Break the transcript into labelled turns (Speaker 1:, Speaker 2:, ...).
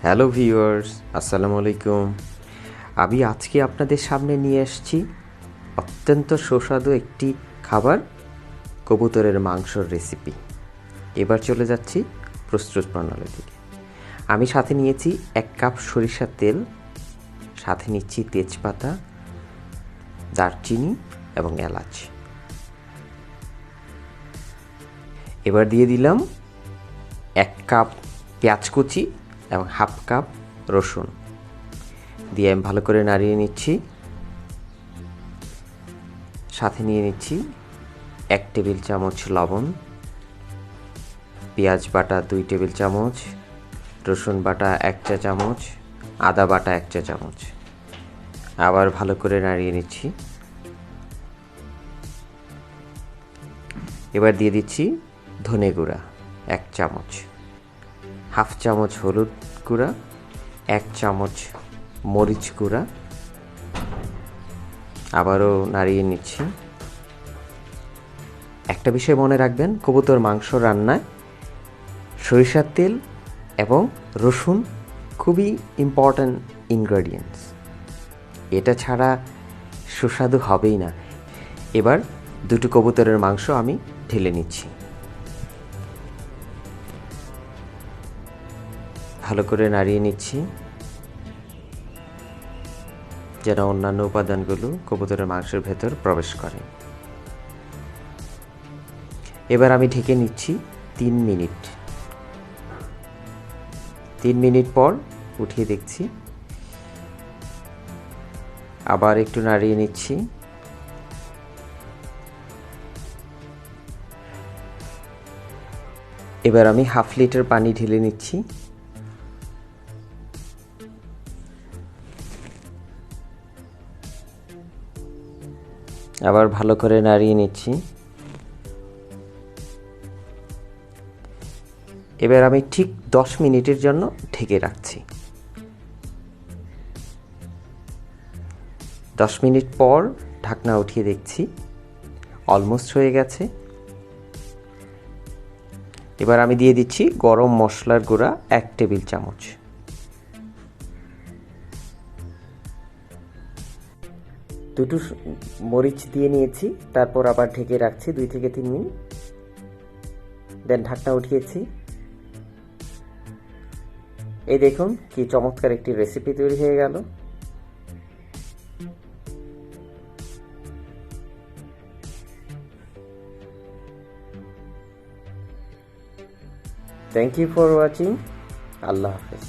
Speaker 1: Hello viewers, আসসালামু আলাইকুম। আমি আজকে আপনাদের সামনে নিয়ে এসেছি অত্যন্ত সুস্বাদু একটি খাবার, কবুতরের মাংসর রেসিপি। এবার চলে যাচ্ছি প্রস্তুত প্রণালী দিকে। আমি সাথে নিয়েছি 1 কাপ সরিষার তেল, সাথে নিচ্ছি তেজপাতা, দারচিনি এবং এলাচ। এবার দিয়ে দিলাম 1 কাপ পেঁয়াজ কুচি এবং হাফ কাপ রসুন দিয়ে আমি ভালো করে নাড়িয়ে নিচ্ছি। সাথে নিয়ে নিচ্ছি 1 টেবিল চামচ লবণ, পেঁয়াজ বাটা 2 টেবিল চামচ, রসুন বাটা 1 চা চামচ, আদা বাটা 1 চা চামচ। আবার ভালো করে নাড়িয়ে নিচ্ছি। এবার দিয়ে দিচ্ছি ধনে গুঁড়া 1 চামচ, হাফ চামচ হলুদ গুঁড়া, 1 চামচ মরিচ গুঁড়া। আবারও নাড়িয়ে নিচ্ছি। একটা বিষয় মনে রাখবেন, কবুতর মাংস রান্নায় সরিষার তেল এবং রসুন খুবই ইম্পর্ট্যান্ট ইনগ্রেডিয়েন্টস। এটা ছাড়া সুস্বাদু হবেই না। এবার দুটো কবুতরের মাংস আমি ঢেলে নিচ্ছি। ভালো করে নাড়িয়ে নিচ্ছি যেন অন্যান্য উপাদানগুলো কবুতরের মাংসের ভেতর প্রবেশ করে। এবার আমি ঢেকে নিচ্ছি 3 মিনিট। 3 মিনিট পর উঠিয়ে দেখছি, আবার একটু নাড়িয়ে নিচ্ছি। এবার আমি হাফ লিটার পানি ঢেলে নিচ্ছি। আবার ভালো করে নাড়িয়ে নিচ্ছি। এবার আমি ঠিক 10 মিনিটের জন্য ঢেকে রাখছি। 10 মিনিট পর ঢাকনা উঠিয়ে দেখছি অলমোস্ট হয়ে গেছে। এবার আমি দিয়ে দিচ্ছি গরম মশলার গুঁড়া 1 টেবিল চামচ। দুটো মরিচ দিয়ে নিয়েছি, তারপর আবার ঢেকে রাখছি 2 থেকে 3 মিনিট। দেন ঢাকনা উঠিয়েছি। এই দেখুন কি চমৎকার একটি রেসিপি তৈরি হয়ে গেল। Thank you for watching. আল্লাহ হাফেজ।